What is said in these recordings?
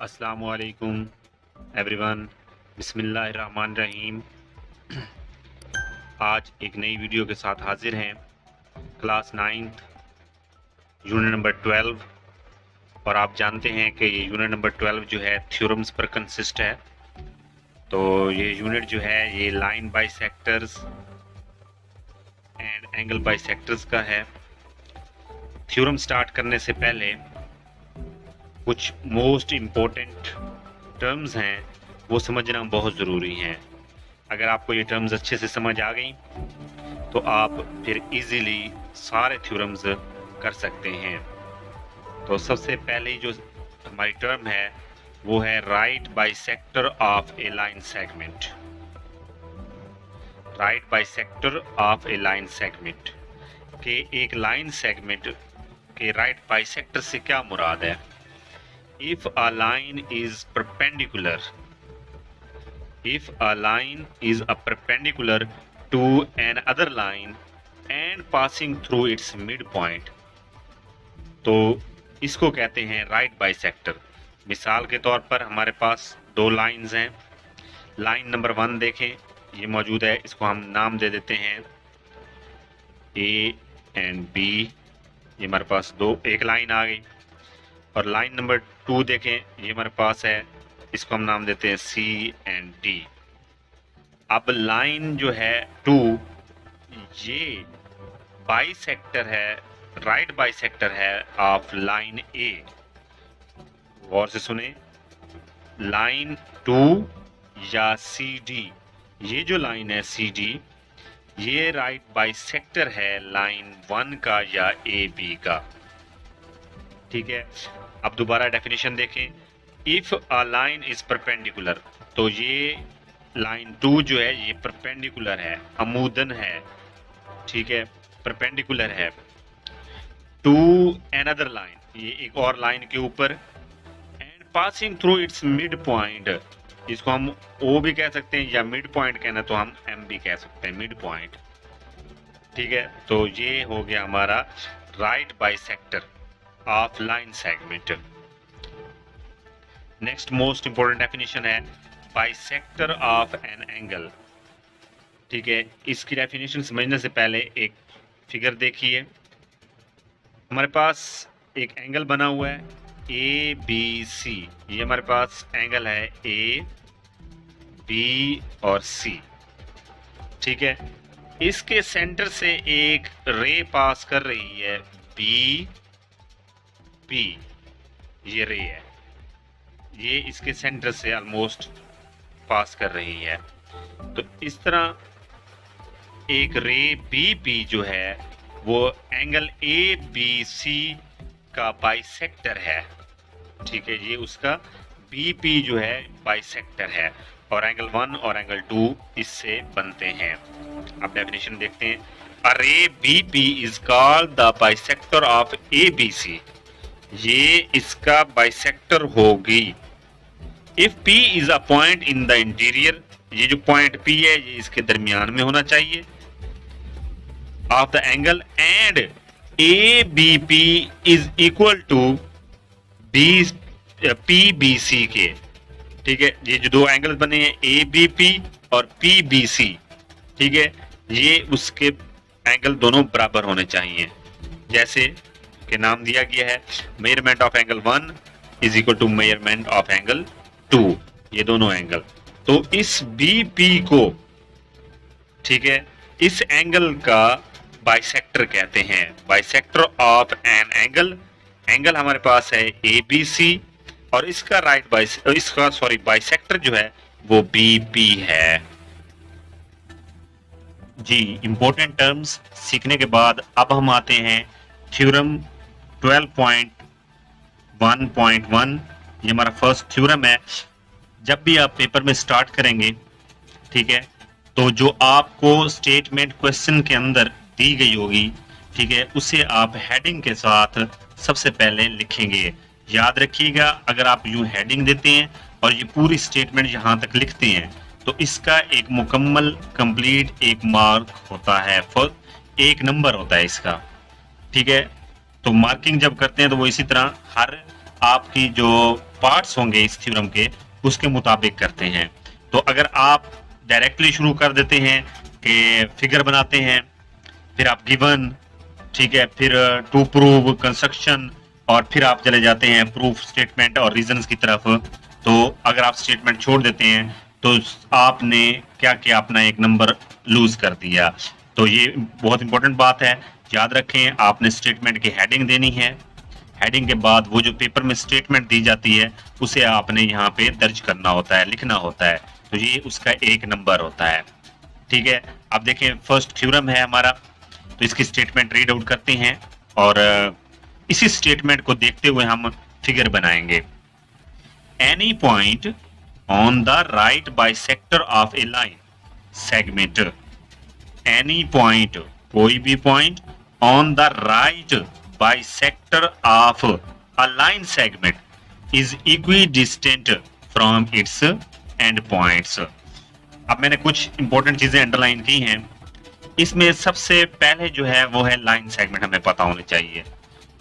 अस्सलामुअलैकुम एवरीवन, बिस्मिल्लाहिर्रहमानिर्रहीम। आज एक नई वीडियो के साथ हाजिर हैं। क्लास 9th यूनिट नंबर 12, और आप जानते हैं कि ये यूनिट नंबर 12 जो है थ्योरम्स पर कंसिस्ट है। तो ये यूनिट जो है ये line bisectors and angle bisectors का है। थ्योरम स्टार्ट करने से पहले कुछ मोस्ट इम्पोर्टेंट टर्म्स हैं, वो समझना बहुत ज़रूरी हैं। अगर आपको ये टर्म्स अच्छे से समझ आ गई तो आप फिर इजीली सारे थ्योरम्स कर सकते हैं। तो सबसे पहले जो हमारी टर्म है वो है right bisector of A line segment. Right bisector of A line segment के एक लाइन सेगमेंट के राइट बाइसेक्टर से क्या मुराद है? If a line is perpendicular, if a line is a perpendicular to another line and passing through its midpoint, तो इसको कहते हैं राइट बाइसेक्टर। मिसाल के तौर पर हमारे पास दो लाइंस हैं। लाइन नंबर 1 देखें, ये मौजूद है, इसको हम नाम दे देते हैं A एंड B। ये हमारे पास एक लाइन आ गई। और लाइन नंबर 2 देखें, ये हमारे पास है, इसको हम नाम देते हैं C एंड D। अब लाइन जो है 2 ये बाइसेक्टर है, राइट बाइसेक्टर है ऑफ लाइन A। गौर से सुने, लाइन 2 या CD, ये जो लाइन है CD, ये राइट बाइसेक्टर है लाइन 1 का या AB का। ठीक है, अब दोबारा डेफिनेशन देखें। If a line is perpendicular, तो ये लाइन 2 जो है ये परपेंडिकुलर है, अमूदन है। ठीक है, परपेंडिकुलर है टू अनदर लाइन, ये एक और लाइन के ऊपर, and passing through it's mid point, इसको हम O भी कह सकते हैं या मिड पॉइंट कहना तो हम M भी कह सकते हैं, मिड पॉइंट। ठीक है, तो ये हो गया हमारा right bisector of line segment. Next most important definition है बाइसेक्टर ऑफ एन एंगल। ठीक है, इसकी डेफिनेशन समझने से पहले एक फिगर देखिए। हमारे पास एक एंगल बना हुआ है ABC, ये हमारे पास एंगल है A, B और C। ठीक है, इसके सेंटर से एक रे पास कर रही है B, ये रे है, ये इसके सेंटर से ऑलमोस्ट पास कर रही है। तो इस तरह एक रे BP जो है वो एंगल ABC का बाइसेक्टर है। ठीक है, ये उसका BP जो है बाइसेक्टर है, और एंगल 1 और एंगल 2 इससे बनते हैं। अब डेफिनेशन देखते हैं। अ रे BP is called the bisector of ABC, ये इसका बाइसेक्टर होगी। If P is a point in the interior, ये जो पॉइंट P है ये इसके दरमियान में होना चाहिए of the angle, and ABP is equal to PBC के। ठीक है, ये जो दो एंगल बने हैं ABP और PBC, ठीक है, ये उसके एंगल दोनों बराबर होने चाहिए। जैसे के नाम दिया गया है measurement of angle 1 is equal to measurement of angle 2, ये दोनों एंगल। तो इस BP को, ठीक है, इस एंगल का बाइसेक्टर कहते हैं, bisector of an angle. Angle हमारे पास है ABC और इसका बाइसेक्टर जो है वो BP है। जी, इंपॉर्टेंट टर्म्स सीखने के बाद अब हम आते हैं थ्योरम 12.1.1। ये हमारा फर्स्ट थ्योरम है। जब भी आप पेपर में स्टार्ट करेंगे, ठीक है, तो जो आपको स्टेटमेंट क्वेश्चन के अंदर दी गई होगी, ठीक है, उसे आप हेडिंग के साथ सबसे पहले लिखेंगे। याद रखिएगा, अगर आप यूं हेडिंग देते हैं और ये पूरी स्टेटमेंट यहाँ तक लिखते हैं तो इसका एक मुकम्मल कंप्लीट एक मार्क होता है, एक नंबर होता है इसका। ठीक है, तो मार्किंग जब करते हैं तो वो इसी तरह हर आपकी जो पार्ट्स होंगे इस थ्योरम के उसके मुताबिक करते हैं। तो अगर आप डायरेक्टली शुरू कर देते हैं कि फिगर बनाते हैं, फिर आप गिवन, ठीक है, फिर टू प्रूव, कंस्ट्रक्शन, और फिर आप चले जाते हैं प्रूफ, स्टेटमेंट और रीजंस की तरफ, तो अगर आप स्टेटमेंट छोड़ देते हैं तो आपने क्या किया, अपना एक नंबर लूज कर दिया। तो ये बहुत इंपॉर्टेंट बात है, याद रखें। आपने स्टेटमेंट की हेडिंग देनी है, हेडिंग के बाद वो जो पेपर में स्टेटमेंट दी जाती है उसे आपने यहाँ पे दर्ज करना होता है, लिखना होता है। तो ये उसका एक नंबर होता है, ठीक है। अब देखें फर्स्ट थ्योरम है हमारा, तो इसकी स्टेटमेंट रीड आउट करते हैं और इसी स्टेटमेंट को देखते हुए हम फिगर बनाएंगे। Any point on the right bisector of A line segment, any point, कोई भी point, on the right bisector of a line segment is equidistant from its and points. अब मैंने कुछ इंपॉर्टेंट चीजें अंडरलाइन की हैं। इसमें सबसे पहले जो है वो है लाइन सेगमेंट, हमें पता होनी चाहिए,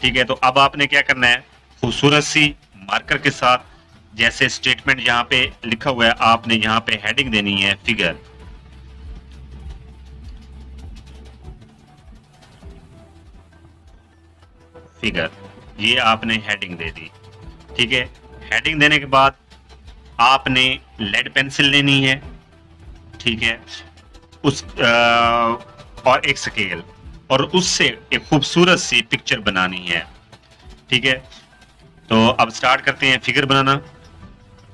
ठीक है। तो अब आपने क्या करना है, खूबसूरत सी मार्कर के साथ, जैसे स्टेटमेंट यहाँ पे लिखा हुआ है, आपने यहाँ पे हेडिंग देनी है फिगर, फिगर, ये आपने हेडिंग दे दी, ठीक है। हेडिंग देने के बाद आपने लेड पेंसिल लेनी है, ठीक है, उस और एक स्केल, और उससे एक खूबसूरत सी पिक्चर बनानी है, ठीक है। तो अब स्टार्ट करते हैं फिगर बनाना।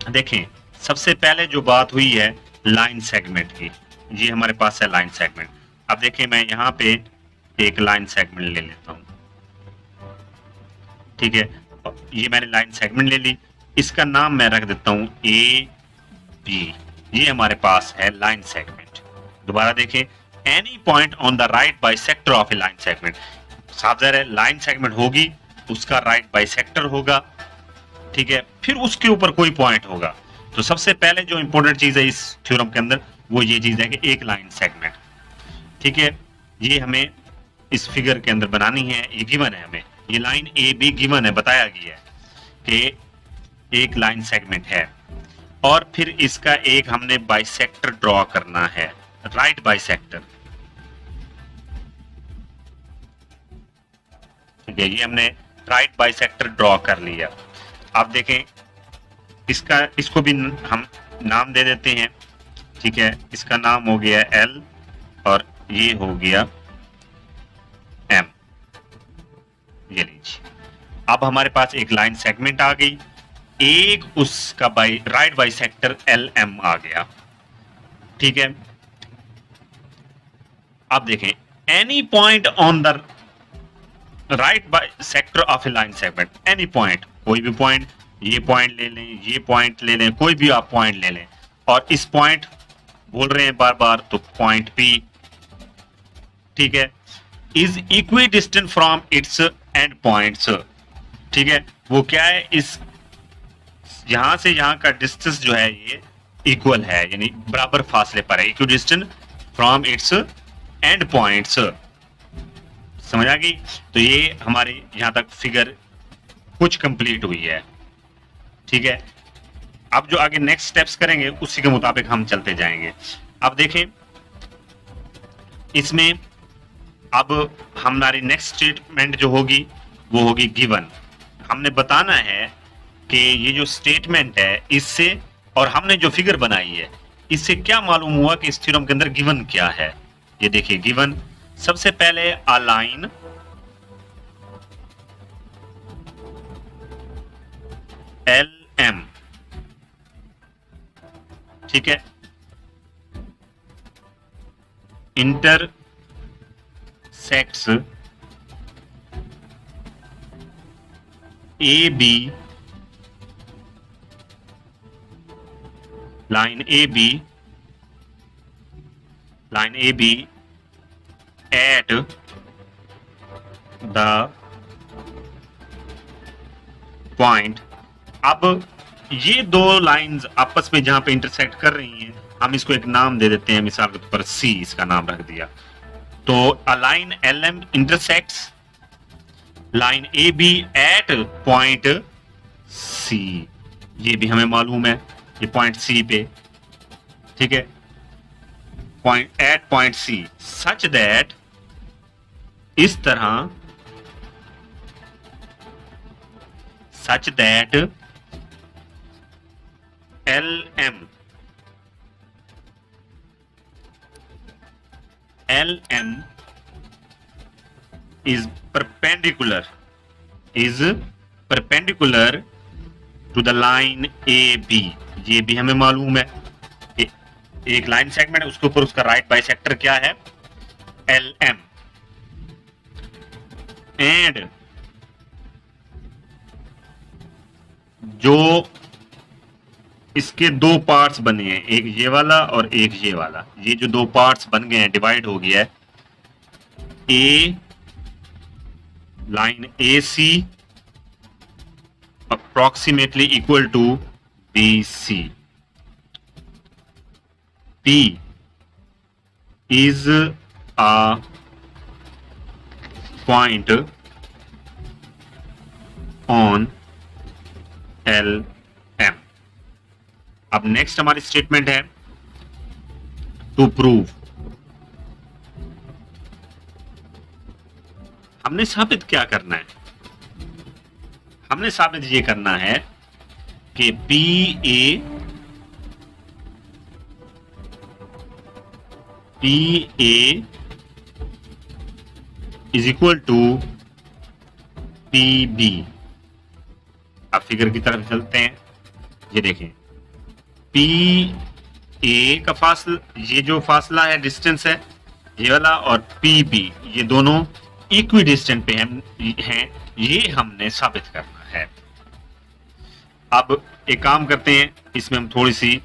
देखें सबसे पहले जो बात हुई है लाइन सेगमेंट की, ये हमारे पास है लाइन सेगमेंट। अब देखें मैं यहाँ पे एक लाइन सेगमेंट ले लेता हूँ, ठीक है। ये मैंने लाइन सेगमेंट ले ली, इसका नाम मैं रख देता हूँ ए बी, ये हमारे पास है लाइन सेगमेंट। दोबारा देखें, any point on the right bisector of A line segment, साफ ज़ाहिर है लाइन सेगमेंट होगी, उसका राइट बाइसेक्टर होगा, ठीक है, फिर उसके ऊपर कोई पॉइंट होगा। तो सबसे पहले जो इंपॉर्टेंट चीज है इस थ्योरम के अंदर वो ये चीज है कि एक लाइन सेगमेंट, ठीक है, ये हमें इस फिगर के अंदर बनानी है। ये गिवन है हमें, ये लाइन ए बी गिवन है, बताया गया है कि एक लाइन सेगमेंट है, और फिर इसका एक हमने बाइसेक्टर ड्रॉ करना है, राइट बाइसेक्टर, ठीक है। ये हमने राइट बाइसेक्टर ड्रॉ कर लिया। आप देखें इसको भी हम नाम दे देते हैं, ठीक है। इसका नाम हो गया एल और ये हो गया एम, ये लीजिए। अब हमारे पास एक लाइन सेगमेंट आ गई, एक उसका राइट बाइसेक्टर एल एम आ गया, ठीक है। अब देखें any point on the right bisector of A line segment, any point, कोई भी पॉइंट, ये पॉइंट ले लें, ये पॉइंट ले लें, कोई भी आप पॉइंट ले लें, और इस पॉइंट बोल रहे हैं बार बार तो पॉइंट पी, ठीक है, is equi distant from its and points, ठीक है। वो क्या है, इस यहां से यहां का डिस्टेंस जो है ये इक्वल है, यानी बराबर फासले पर है, equi distant from its and points, समझ आ गई। तो ये हमारी यहां तक फिगर कुछ कंप्लीट हुई है, ठीक है। अब जो आगे नेक्स्ट स्टेप्स करेंगे उसी के मुताबिक हम चलते जाएंगे। अब देखें इसमें अब हमारी नेक्स्ट स्टेटमेंट जो होगी वो होगी गिवन। हमने बताना है कि ये जो स्टेटमेंट है इससे, और हमने जो फिगर बनाई है इससे क्या मालूम हुआ कि इस थ्योरम के अंदर गिवन क्या है। ये देखिए गिवन, सबसे पहले अ लाइन एल एम, ठीक है, intersects A B, line A B at the point. अब ये दो लाइंस आपस में जहां पे इंटरसेक्ट कर रही हैं, हम इसको एक नाम दे देते हैं, मिसाल के तौर पर सी इसका नाम रख दिया। तो uh line L M intersects line A B at point C, ये भी हमें मालूम है, ये पॉइंट सी पे, ठीक है, पॉइंट सी, सच दैट, इस तरह, such that LM is perpendicular to the line AB, ये भी हमें मालूम है, एक लाइन सेगमेंट है, उसके ऊपर उसका राइट बाइसेक्टर क्या है, LM, एंड जो इसके दो पार्ट्स बने हैं, एक ये वाला और एक ये वाला, ये जो दो पार्ट्स बन गए हैं, डिवाइड हो गया है, a line AC approximately equal to BC, P is a point on LM। अब नेक्स्ट हमारी स्टेटमेंट है टू प्रूव, हमने साबित क्या करना है, हमने साबित ये करना है कि PA is equal to PB। अब फिगर की तरफ चलते हैं, ये देखें, PA का फासला, ये जो फासला है, डिस्टेंस है ये वाला, और PB, ये दोनों इक्वी डिस्टेंट पे हैं, ये हमने साबित करना है। अब एक काम करते हैं, इसमें हम थोड़ी सी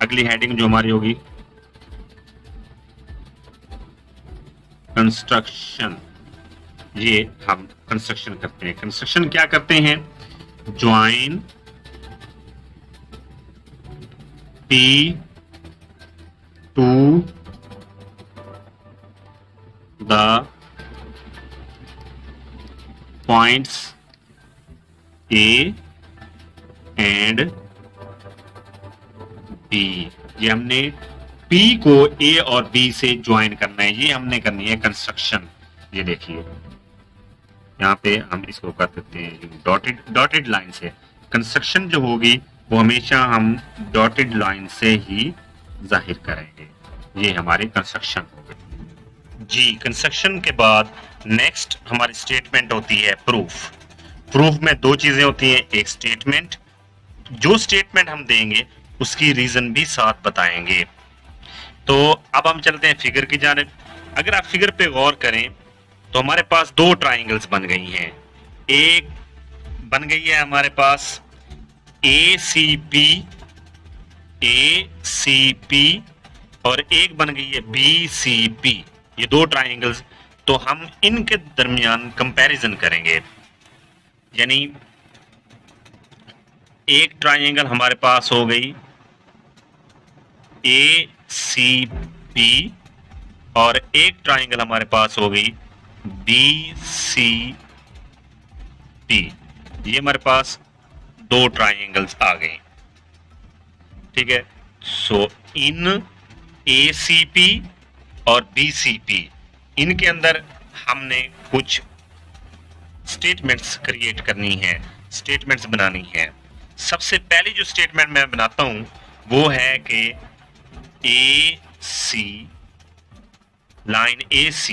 अगली हेडिंग जो हमारी होगी कंस्ट्रक्शन, ये हम कंस्ट्रक्शन करते हैं। कंस्ट्रक्शन क्या करते हैं, join P to the points A and B, ये हमने P को A और B से ज्वाइन करना है, ये हमने करनी है कंस्ट्रक्शन। ये देखिए यहाँ पे हम इसको कर देते हैं डॉटेड लाइन से। कंस्ट्रक्शन जो होगी वो हमेशा हम डॉटेड लाइन से ही जाहिर करेंगे। ये हमारी कंस्ट्रक्शन हो गई जी। कंस्ट्रक्शन के बाद नेक्स्ट हमारी स्टेटमेंट होती है प्रूफ। प्रूफ में दो चीजें होती हैं, एक स्टेटमेंट, जो स्टेटमेंट हम देंगे उसकी रीजन भी साथ बताएंगे। तो अब हम चलते हैं फिगर की जानिब। अगर आप फिगर पे गौर करें तो हमारे पास दो ट्राइंगल्स बन गई हैं। एक बन गई है हमारे पास ACP और एक बन गई है BCP। ये दो ट्राइंगल्स, तो हम इनके दरमियान कंपैरिजन करेंगे। यानी एक ट्राइंगल हमारे पास हो गई ACP और एक ट्राइंगल हमारे पास हो गई BCP। ये हमारे पास दो ट्राइंगल्स आ गए, ठीक है। सो इन ACP और BCP, इनके अंदर हमने कुछ स्टेटमेंट्स क्रिएट करनी है, स्टेटमेंट्स बनानी है। सबसे पहली जो स्टेटमेंट मैं बनाता हूं वो है कि AC line AC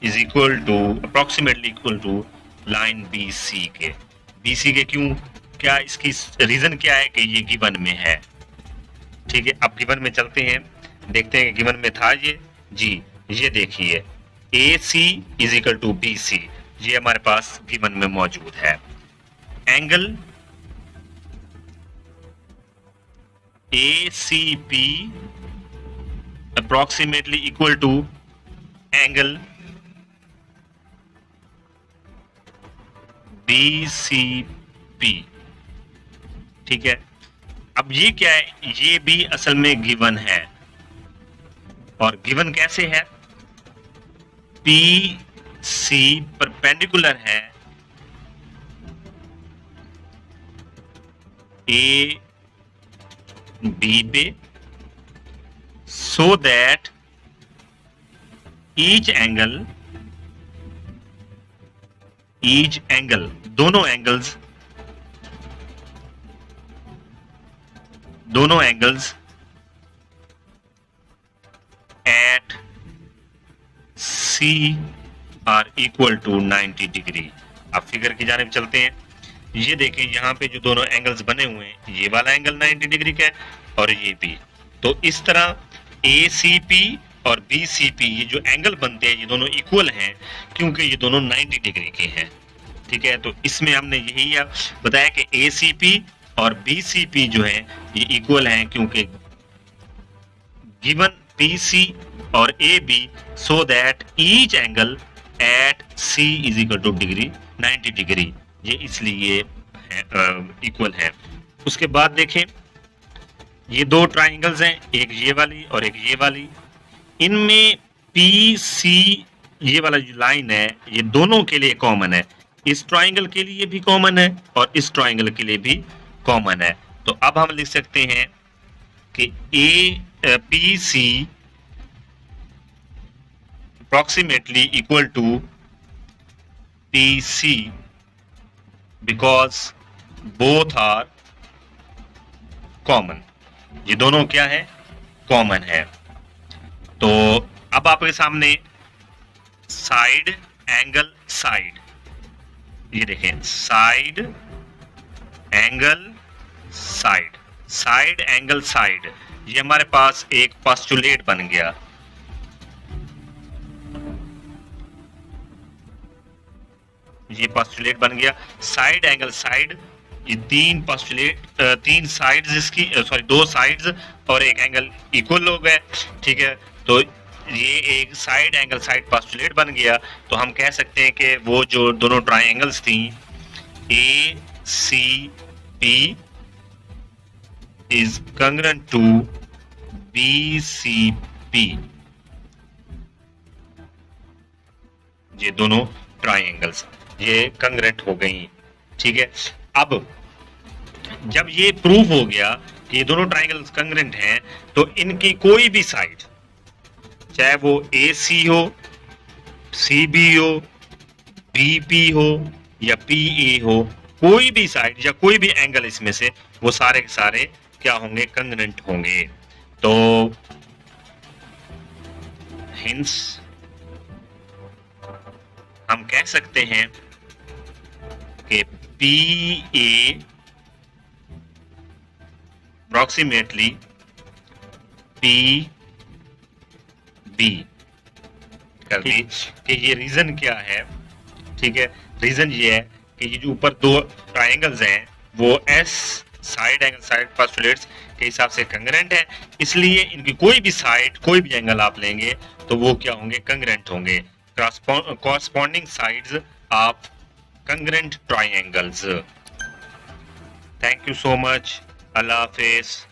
is equal to approximately equal to line BC के। BC के क्यों, क्या इसकी रीजन क्या है कि ये गिवन में है, ठीक है। अब गिवन में चलते हैं, देखते हैं कि गिवन में था ये जी। ये देखिए AC is equal to BC, ये हमारे पास गिवन में मौजूद है। Angle ACP approximately equal to angle BCP, ठीक है। अब ये क्या है, ये भी असल में गिवन है। और गिवन कैसे है, P सी परपेंडिकुलर है ए बी पे, सो दैट ईच एंगल दोनों angles at C are equal to 90 degree. अब फिगर की जानिब चलते हैं। ये देखें यहाँ पे जो दोनों एंगल्स बने हुए हैं, ये वाला एंगल 90 डिग्री का है और ये भी। तो इस तरह ACP और BCP ये जो एंगल बनते हैं ये दोनों इक्वल हैं क्योंकि ये दोनों 90 डिग्री के हैं। ठीक है, तो इसमें हमने यही बताया कि ACP और BCP जो है ये इक्वल हैं क्योंकि गिवन PC और AB so that each angle at C is equal to degree 90 degree, ये इसलिए इक्वल है। उसके बाद देखें ये दो ट्राइंगल्स हैं, एक ये वाली और एक ये वाली। इनमें PC ये वाला जो लाइन है ये दोनों के लिए कॉमन है, इस ट्राइंगल के लिए भी कॉमन है और इस ट्राइंगल के लिए भी कॉमन है। तो अब हम लिख सकते हैं कि PC approximately equal to PC because both are common, ये दोनों क्या है, कॉमन है। तो अब आपके सामने साइड एंगल साइड, ये देखें side angle side, side angle side, ये हमारे पास एक पोस्टुलेट बन गया। ये पोस्टुलेट बन गया साइड एंगल साइड, ये तीन पोस्टुलेट, तीन साइड्स इसकी, सॉरी दो साइड्स और एक एंगल इक्वल हो गए। ठीक है, तो ये एक साइड एंगल साइड पोस्टुलेट बन गया। तो हम कह सकते हैं कि वो जो दोनों ट्राइंगल्स थी ACP is congruent to BCP, ये दोनों ट्राइंगल्स ये कंग्रेंट हो गई। ठीक है, अब जब ये प्रूव हो गया कि ये दोनों ट्राइंगल्स कंग्रेंट हैं तो इनकी कोई भी साइड, चाहे वो AC हो, CB हो, BP हो या PA हो, कोई भी साइड या कोई भी एंगल इसमें से वो सारे के सारे क्या होंगे, कंग्रेंट होंगे। तो हिंस हम कह सकते हैं कि PA approximately PB कर दी कि ये रीजन क्या है। ठीक है, रीजन ये है कि ये जो ऊपर दो ट्राइंगल्स हैं वो S side angle side postulates के हिसाब से कंग्रेंट है, इसलिए इनकी कोई भी साइड कोई भी एंगल आप लेंगे तो वो क्या होंगे, कंग्रेंट होंगे, corresponding sides of congruent triangles. Thank you so much. Allah Hafiz.